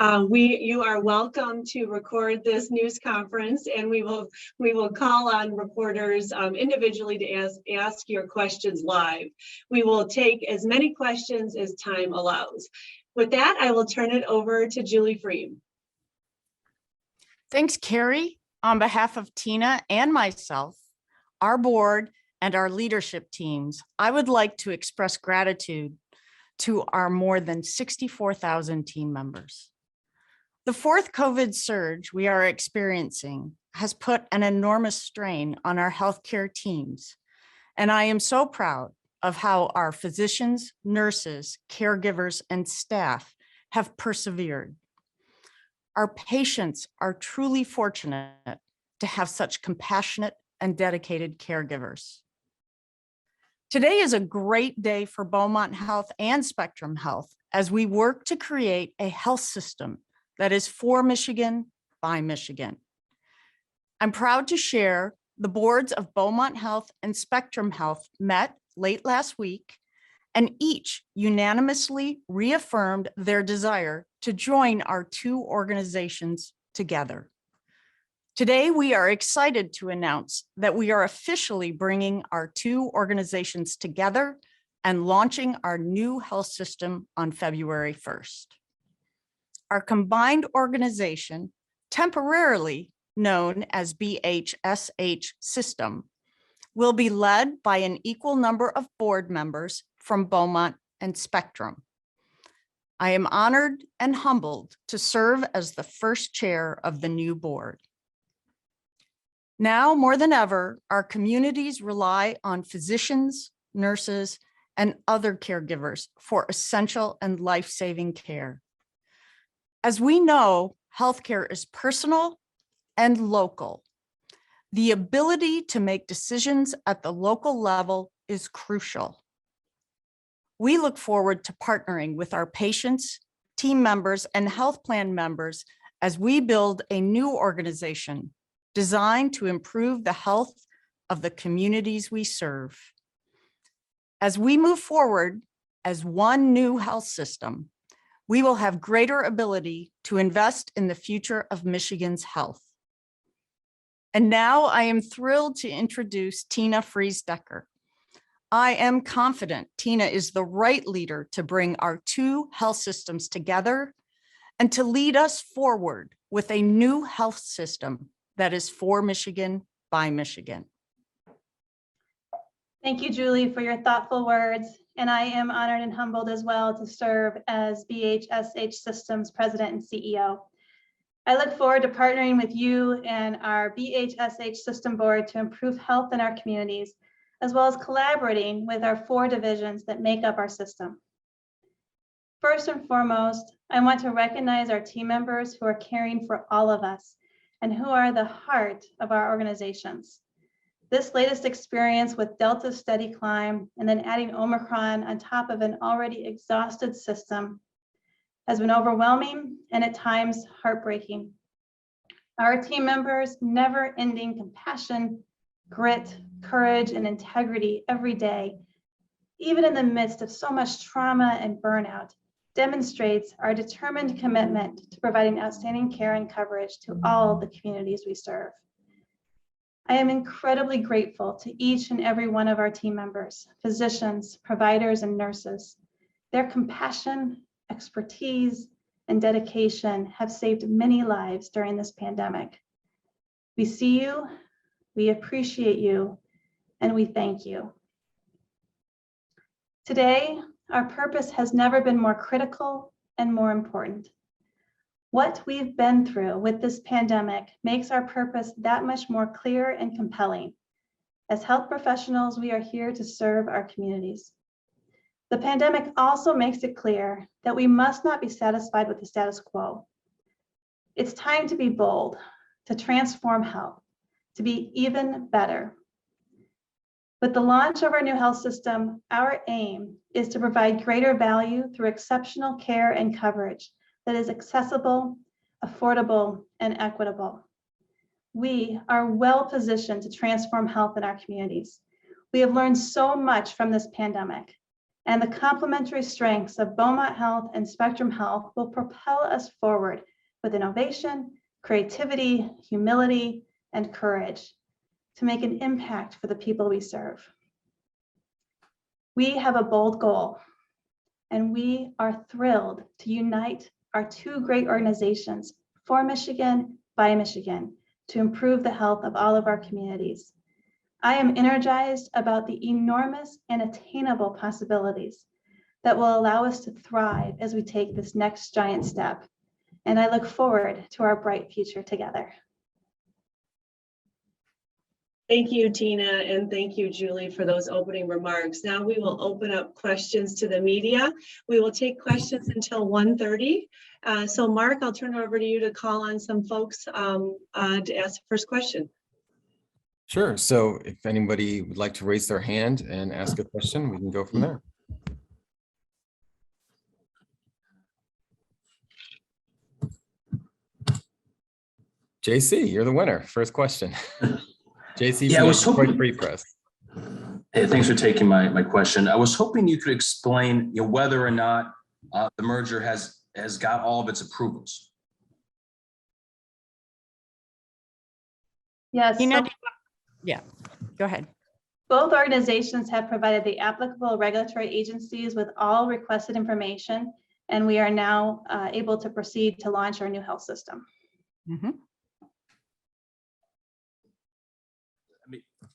You are welcome to record this news conference, and we will call on reporters individually to ask your questions live. We will take as many questions as time allows. With that, I will turn it over to Julie Freem. Thanks, Carrie. On behalf of Tina and myself, our board, and our leadership teams, I would like to express gratitude to our more than 64,000 team members. The fourth COVID surge we are experiencing has put an enormous strain on our healthcare teams, and I am so proud of how our physicians, nurses, caregivers, and staff have persevered. Our patients are truly fortunate to have such compassionate and dedicated caregivers. Today is a great day for Beaumont Health and Spectrum Health as we work to create a health system that is for Michigan, by Michigan. I'm proud to share the boards of Beaumont Health and Spectrum Health met late last week, and each unanimously reaffirmed their desire to join our two organizations together. Today, we are excited to announce that we are officially bringing our two organizations together and launching our new health system on February 1st. Our combined organization, temporarily known as BHSH system, will be led by an equal number of board members from Beaumont and Spectrum. I am honored and humbled to serve as the first chair of the new board. Now more than ever, our communities rely on physicians, nurses, and other caregivers for essential and life-saving care. As we know, healthcare is personal and local. The ability to make decisions at the local level is crucial. We look forward to partnering with our patients, team members, and health plan members as we build a new organization designed to improve the health of the communities we serve. As we move forward as one new health system, we will have greater ability to invest in the future of Michigan's health. And now I am thrilled to introduce Tina Friese-Decker. I am confident Tina is the right leader to bring our two health systems together and to lead us forward with a new health system that is for Michigan, by Michigan. Thank you, Julie, for your thoughtful words. And I am honored and humbled as well to serve as BHSH Systems President and CEO. I look forward to partnering with you and our BHSH System Board to improve health in our communities, as well as collaborating with our 4 divisions that make up our system. First and foremost, I want to recognize our team members who are caring for all of us and who are the heart of our organizations. This latest experience with Delta's steady climb and then adding Omicron on top of an already exhausted system has been overwhelming and at times heartbreaking. Our team members' never-ending compassion, grit, courage, and integrity every day, even in the midst of so much trauma and burnout, demonstrates our determined commitment to providing outstanding care and coverage to all the communities we serve. I am incredibly grateful to each and every one of our team members, physicians, providers, and nurses. Their compassion, expertise, and dedication have saved many lives during this pandemic. We see you, we appreciate you, and we thank you. Today, our purpose has never been more critical and more important. What we've been through with this pandemic makes our purpose that much more clear and compelling. As health professionals, we are here to serve our communities. The pandemic also makes it clear that we must not be satisfied with the status quo. It's time to be bold, to transform health, to be even better. With the launch of our new health system, our aim is to provide greater value through exceptional care and coverage that is accessible, affordable, and equitable. We are well positioned to transform health in our communities. We have learned so much from this pandemic, And the complementary strengths of Beaumont Health and Spectrum Health will propel us forward with innovation, creativity, humility, and courage to make an impact for the people we serve. We have a bold goal, and we are thrilled to unite our two great organizations for Michigan, by Michigan, to improve the health of all of our communities. I am energized about the enormous and attainable possibilities that will allow us to thrive as we take this next giant step. And I look forward to our bright future together. Thank you, Tina, and thank you, Julie, for those opening remarks. Now we will open up questions to the media. We will take questions until 1:30. So Mark, I'll turn it over to you to call on some folks to ask the first question. Sure. So if anybody would like to raise their hand and ask a question, we can go from there. JC, you're the winner. First question. JC, yeah, I was hoping. Free Press. Hey, thanks for taking my question. I was hoping you could explain whether or not the merger has got all of its approvals. Yes. Yeah, go ahead. Both organizations have provided the applicable regulatory agencies with all requested information, and we are now able to proceed to launch our new health system. Mm-hmm.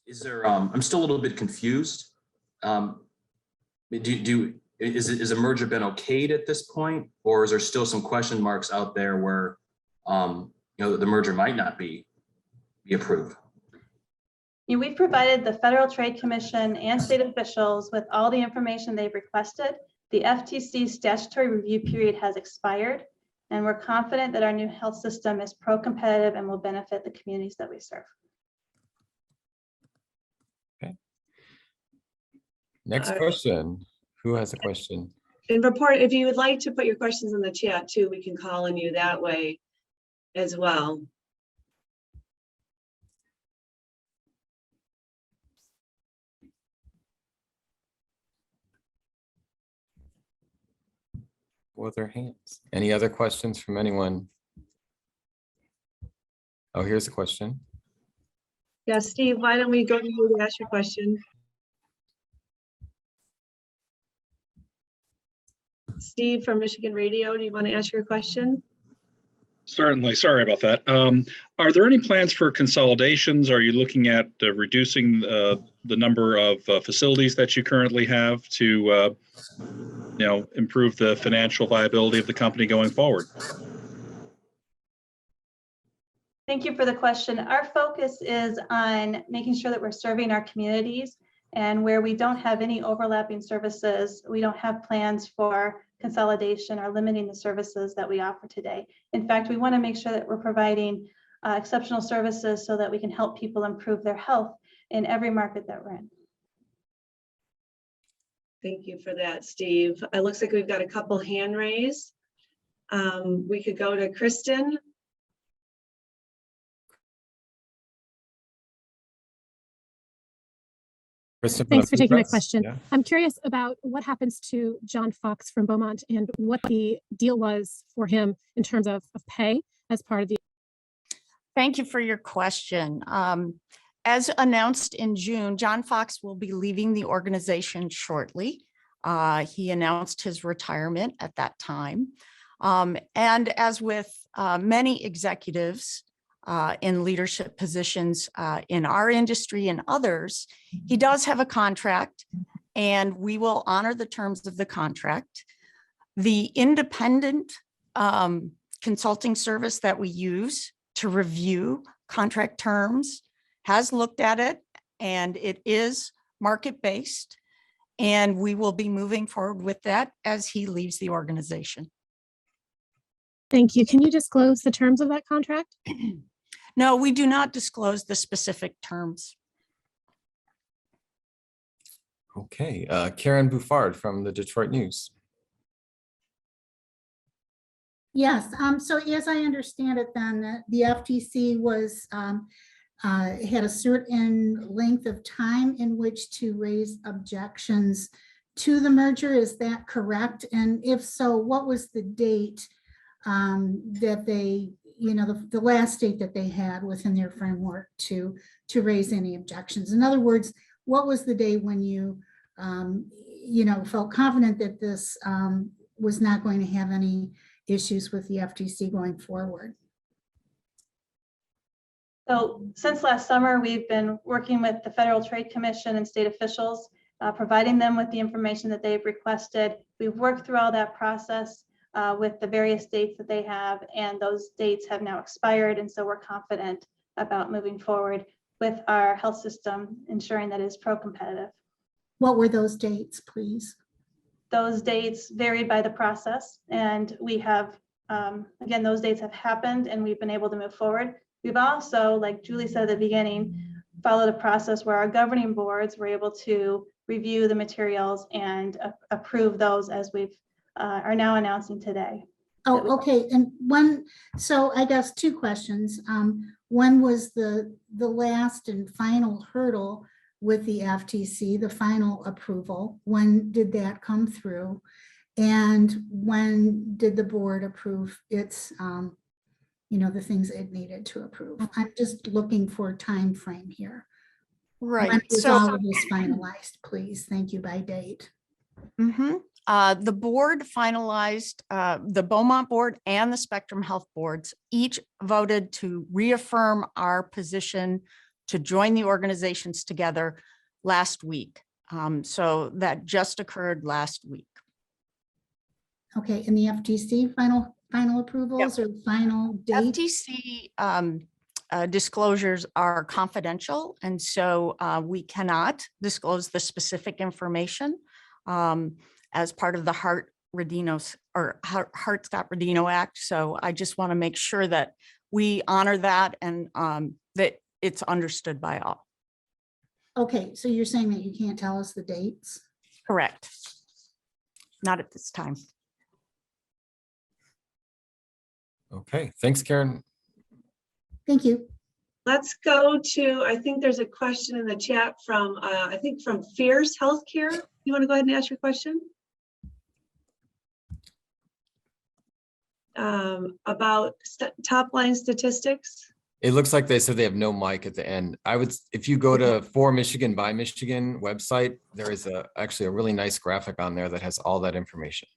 Is there? I'm still a little bit confused. Is a merger been okayed at this point, or is there still some question marks out there where the merger might not be approved? We've provided the Federal Trade Commission and state officials with all the information they've requested. The FTC's statutory review period has expired, and we're confident that our new health system is pro-competitive and will benefit the communities that we serve. Next question. Who has a question? And report, if you would like to put your questions in the chat too, we can call on you that way as well. With their hands. Any other questions from anyone? Oh, here's a question. Yeah, Steve, why don't we go to you to ask your question? Steve from Michigan Radio, do you want to ask your question? Certainly. Sorry about that. Are there any plans for consolidations? Are you looking at reducing the number of facilities that you currently have to improve the financial viability of the company going forward? Thank you for the question. Our focus is on making sure that we're serving our communities, and where we don't have any overlapping services, we don't have plans for consolidation or limiting the services that we offer today. In fact, we want to make sure that we're providing exceptional services so that we can help people improve their health in every market that we're in. Thank you for that, Steve. It looks like we've got a couple hand raised. We could go to Kristen. Thanks for taking my question. Yeah. I'm curious about what happens to John Fox from Beaumont and what the deal was for him in terms of pay as part of the. Thank you for your question. As announced in June, John Fox will be leaving the organization shortly. He announced his retirement at that time. And as with many executives in leadership positions in our industry and others, he does have a contract, and we will honor the terms of the contract. The independent consulting service that we use to review contract terms has looked at it, and it is market-based, and we will be moving forward with that as he leaves the organization. Thank you. Can you disclose the terms of that contract? No, we do not disclose the specific terms. Okay, Karen Buffard from the Detroit News. Yes, so as I understand it, then the FTC was had a certain length of time in which to raise objections to the merger. Is that correct? And if so, what was the date that they, the last date that they had within their framework to raise any objections? In other words, what was the day when you, felt confident that this was not going to have any issues with the FTC going forward? So since last summer, we've been working with the Federal Trade Commission and state officials, providing them with the information that they've requested. We've worked through all that process with the various dates that they have, and those dates have now expired. And so we're confident about moving forward with our health system, ensuring that it is pro-competitive. What were those dates, please? Those dates varied by the process, and we have, again, those dates have happened and we've been able to move forward. We've also, like Julie said at the beginning, followed a process where our governing boards were able to review the materials and approve those, as we've are now announcing today. Oh, okay. And when, so I guess two questions. When was the last and final hurdle with the FTC, the final approval? When did that come through? And when did the board approve its, the things it needed to approve? I'm just looking for a time frame here. Right. When was So all of this finalized, please? Thank you, by date. the board finalized, the Beaumont board and the Spectrum Health boards each voted to reaffirm our position to join the organizations together last week. So that just occurred last week. Okay, and the FTC final approvals or final date? FTC disclosures are confidential, and so we cannot disclose the specific information as part of the Hart-Scott-Rodino Act. So I just want to make sure that we honor that and that it's understood by all. Okay, so you're saying that you can't tell us the dates? Correct. Not at this time. Okay, thanks, Karen. Thank you. Let's go to, I think there's a question in the chat from, I think from Fierce Healthcare. You want to go ahead and ask your question? About top line statistics. It looks like they said they have no mic at the end. If you go to For Michigan by Michigan website, there is actually a really nice graphic on there that has all that information.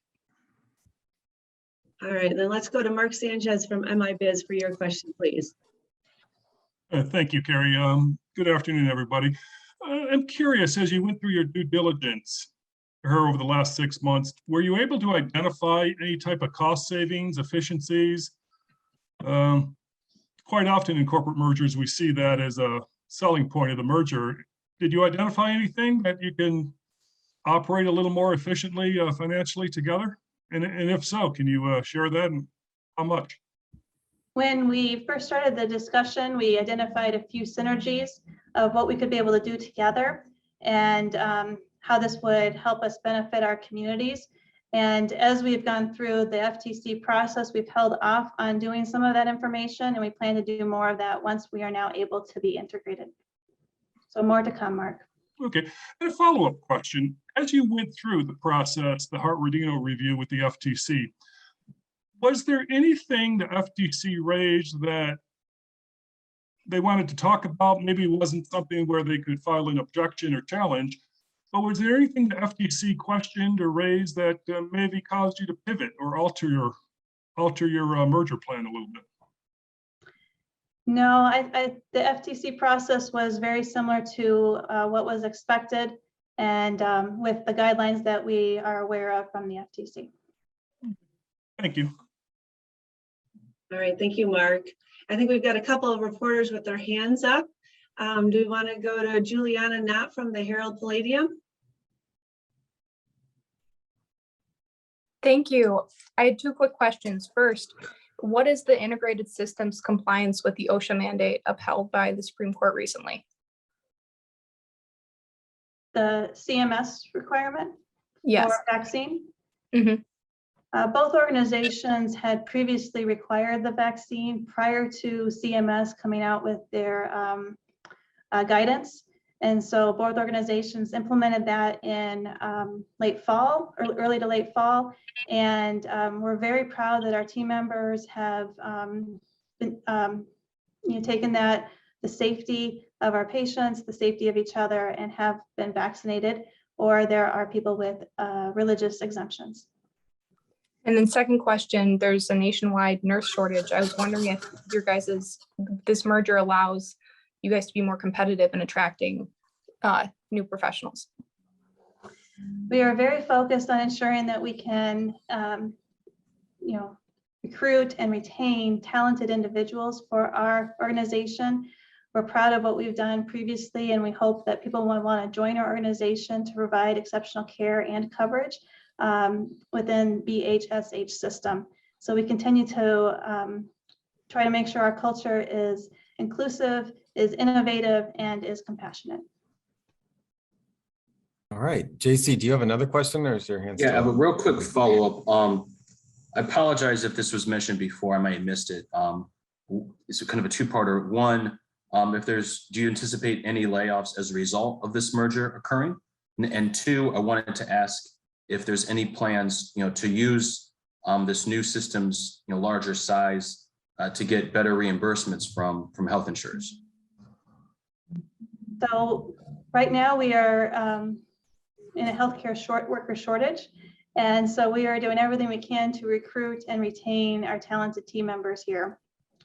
All right, then let's go to Mark Sanchez from MI Biz for your question, please. Thank you, Carrie. Good afternoon, everybody. I'm curious, as you went through your due diligence over the last 6 months, were you able to identify any type of cost savings, efficiencies? Quite often in corporate mergers, we see that as a selling point of the merger. Did you identify anything that you can operate a little more efficiently financially together? And if so, can you share that and how much? When we first started the discussion, we identified a few synergies of what we could be able to do together and how this would help us benefit our communities. And as we've gone through the FTC process, we've held off on doing some of that information, and we plan to do more of that once we are now able to be integrated. So more to come, Mark. Okay, and a follow-up question. As you went through the process, the Hart-Rodino review with the FTC, was there anything the FTC raised that they wanted to talk about? Maybe it wasn't something where they could file an objection or challenge, but was there anything the FTC questioned or raised that maybe caused you to pivot or alter your merger plan a little bit? No, the FTC process was very similar to what was expected and with the guidelines that we are aware of from the FTC. Thank you. All right, thank you, Mark. I think we've got a couple of reporters with their hands up. Do we want to go to Juliana Knott from the Herald Palladium? Thank you. I had two quick questions. First, what is the integrated systems compliance with the OSHA mandate upheld by the Supreme Court recently? The CMS requirement Yes. for vaccine? Mhm. Both organizations had previously required the vaccine prior to CMS coming out with their guidance. And so both organizations implemented that in late fall, or early to late fall. And we're very proud that our team members have been, taken that, the safety of our patients, the safety of each other, and have been vaccinated, or there are people with religious exemptions. And then second question, there's a nationwide nurse shortage. I was wondering if this merger allows you guys to be more competitive in attracting new professionals. We are very focused on ensuring that we can, recruit and retain talented individuals for our organization. We're proud of what we've done previously, and we hope that people will want to join our organization to provide exceptional care and coverage within BHSH system. So we continue to try to make sure our culture is inclusive, is innovative, and is compassionate. All right, JC, do you have another question, or is your hand Yeah, I still have a up? real quick follow-up. I apologize if this was mentioned before, I might have missed it. It's kind of a two-parter. One, do you anticipate any layoffs as a result of this merger occurring? And two, I wanted to ask if there's any plans, to use this new system's, larger size to get better reimbursements from health insurers. So right now we are in a healthcare worker shortage. And so we are doing everything we can to recruit and retain our talented team members here.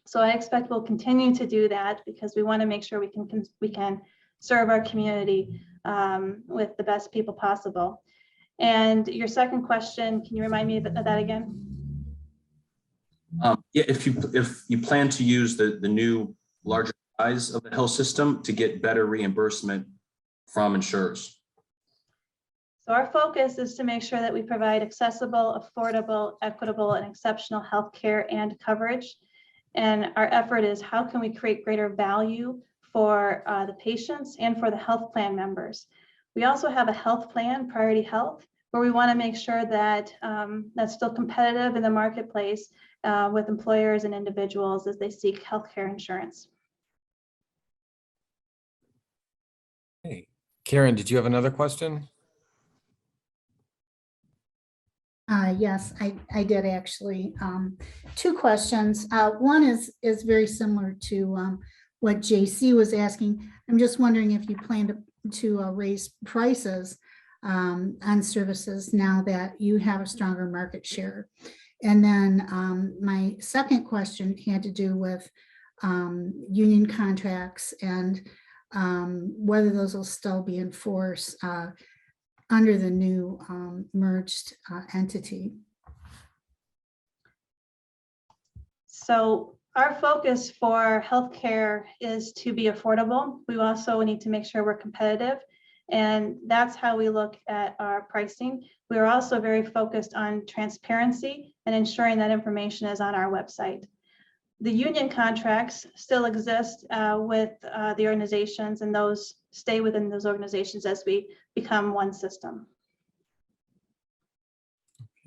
So I expect we'll continue to do that because we want to make sure we can serve our community with the best people possible. And your second question, can you remind me of that again? Yeah, if you plan to use the new larger size of the health system to get better reimbursement from insurers. So our focus is to make sure that we provide accessible, affordable, equitable, and exceptional health care and coverage. And our effort is how can we create greater value for the patients and for the health plan members. We also have a health plan, Priority Health, where we want to make sure that that's still competitive in the marketplace with employers and individuals as they seek healthcare insurance. Hey, Karen, did you have another question? Yes, I did actually. Two questions. One is very similar to what JC was asking. I'm just wondering if you plan to raise prices on services now that you have a stronger market share. And then my second question had to do with union contracts and whether those will still be in force under the new merged entity. So our focus for healthcare is to be affordable. We also need to make sure we're competitive, and that's how we look at our pricing. We are also very focused on transparency and ensuring that information is on our website. The union contracts still exist with the organizations, and those stay within those organizations as we become one system.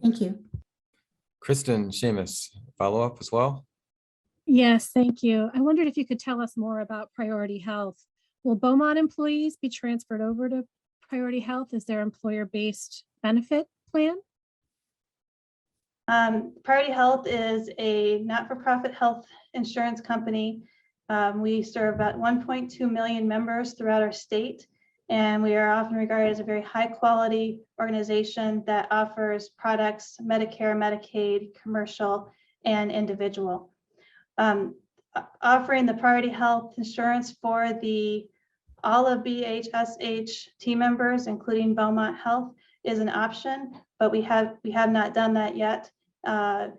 Thank you. Kristen, Seamus, follow up as well? Yes, thank you. I wondered if you could tell us more about Priority Health. Will Beaumont employees be transferred over to Priority Health? Is their employer-based benefit plan? Priority Health is a not-for-profit health insurance company. We serve about 1.2 million members throughout our state, and we are often regarded as a very high-quality organization that offers products, Medicare, Medicaid, commercial, and individual. Offering the Priority Health insurance for all of BHSH team members, including Beaumont Health, is an option, but we have not done that yet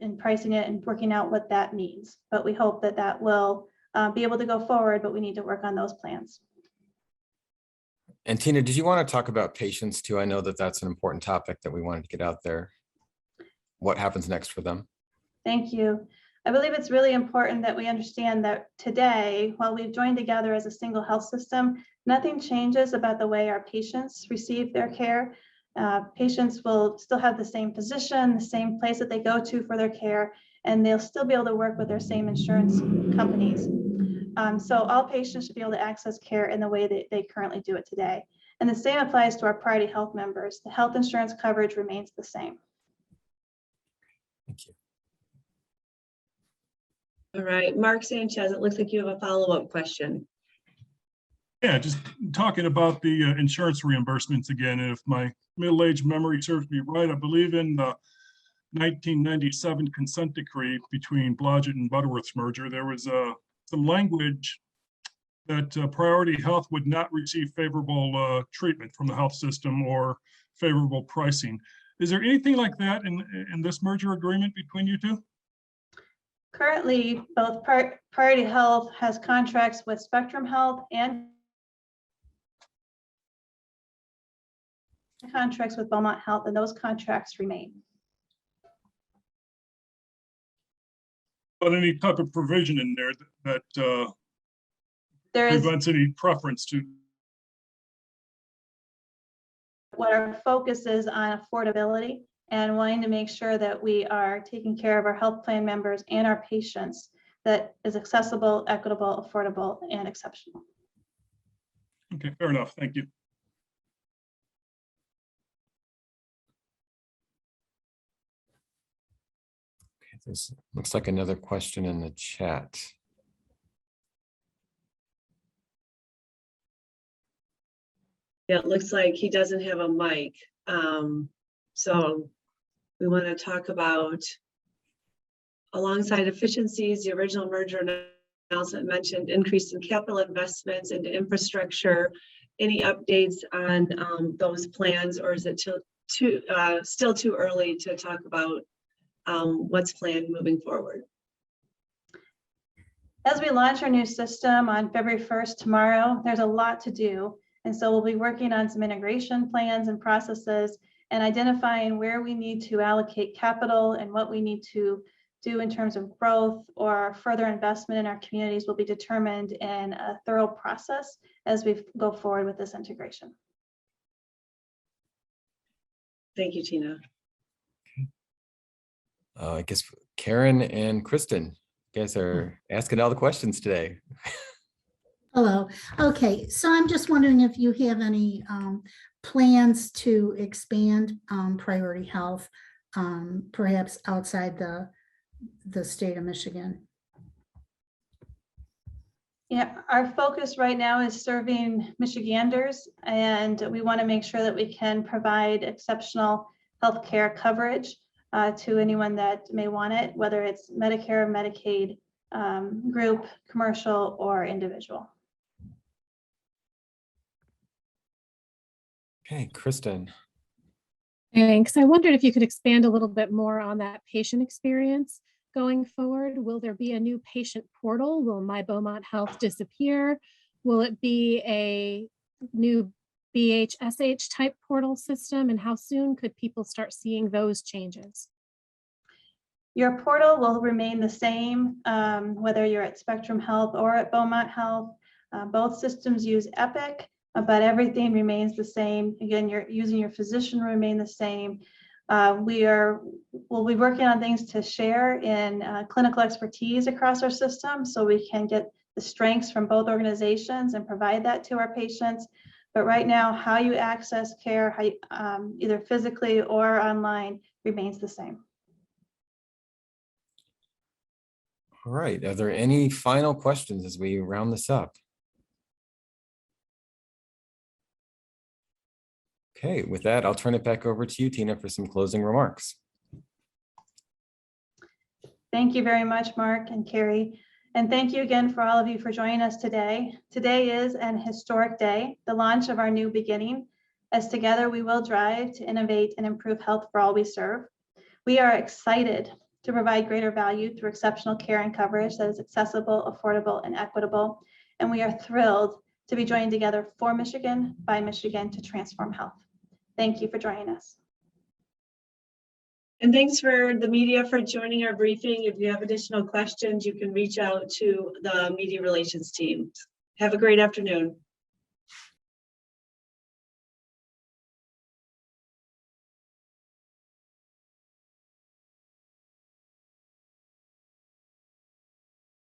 in pricing it and working out what that means. But we hope that will be able to go forward, but we need to work on those plans. And Tina, did you want to talk about patients too? I know that that's an important topic that we wanted to get out there. What happens next for them? Thank you. I believe it's really important that we understand that today, while we've joined together as a single health system, nothing changes about the way our patients receive their care. Patients will still have the same physician, the same place that they go to for their care, and they'll still be able to work with their same insurance companies. So all patients should be able to access care in the way that they currently do it today. And the same applies to our priority health members. The health insurance coverage remains the same. Thank you. All right, Mark Sanchez, it looks like you have a follow-up question. Yeah, just talking about the insurance reimbursements again. If my middle-aged memory serves me right, I believe in the 1997 consent decree between Blodgett and Butterworth's merger, there was some language that Priority Health would not receive favorable treatment from the health system or favorable pricing. Is there anything like that in this merger agreement between you two? Currently, both Priority Health has contracts with Spectrum Health and contracts with Beaumont Health, and those contracts remain. But any type of provision in there that There is prevents any preference to? what our focus is on affordability and wanting to make sure that we are taking care of our health plan members and our patients that is accessible, equitable, affordable, and exceptional. Okay, fair enough. Thank you. Okay, this looks like another question in the chat. Yeah, it looks like he doesn't have a mic. So we want to talk about, alongside efficiencies, the original merger announcement mentioned increase in capital investments into infrastructure. Any updates on those plans, or is it still too early to talk about what's planned moving forward? As we launch our new system on February 1st, tomorrow, there's a lot to do. And so we'll be working on some integration plans and processes and identifying where we need to allocate capital and what we need to do in terms of growth or further investment in our communities will be determined in a thorough process as we go forward with this integration. Thank you, Tina. I guess Karen and Kristen, you guys are asking all the questions today. Hello. Okay, so I'm just wondering if you have any plans to expand Priority Health, perhaps outside the state of Michigan. Yeah, our focus right now is serving Michiganders, and we want to make sure that we can provide exceptional healthcare coverage to anyone that may want it, whether it's Medicare, Medicaid, group, commercial, or individual. Okay, Kristen. Thanks. I wondered if you could expand a little bit more on that patient experience going forward. Will there be a new patient portal? Will My Beaumont Health disappear? Will it be a new BHSH type portal system? And how soon could people start seeing those changes? Your portal will remain the same, whether you're at Spectrum Health or at Beaumont Health. Both systems use Epic, but everything remains the same. Again, you're using your physician will remain the same. We'll be working on things to share in clinical expertise across our system so we can get the strengths from both organizations and provide that to our patients. But right now, how you access care, how you, either physically or online, remains the same. All right, are there any final questions as we round this up? Okay, with that, I'll turn it back over to you, Tina, for some closing remarks. Thank you very much, Mark and Carrie. And thank you again for all of you for joining us today. Today is an historic day, the launch of our new beginning, as together we will drive to innovate and improve health for all we serve. We are excited to provide greater value through exceptional care and coverage that is accessible, affordable, and equitable. And we are thrilled to be joining together for Michigan, by Michigan, to transform health. Thank you for joining us. And thanks for the media for joining our briefing. If you have additional questions, you can reach out to the media relations team. Have a great afternoon.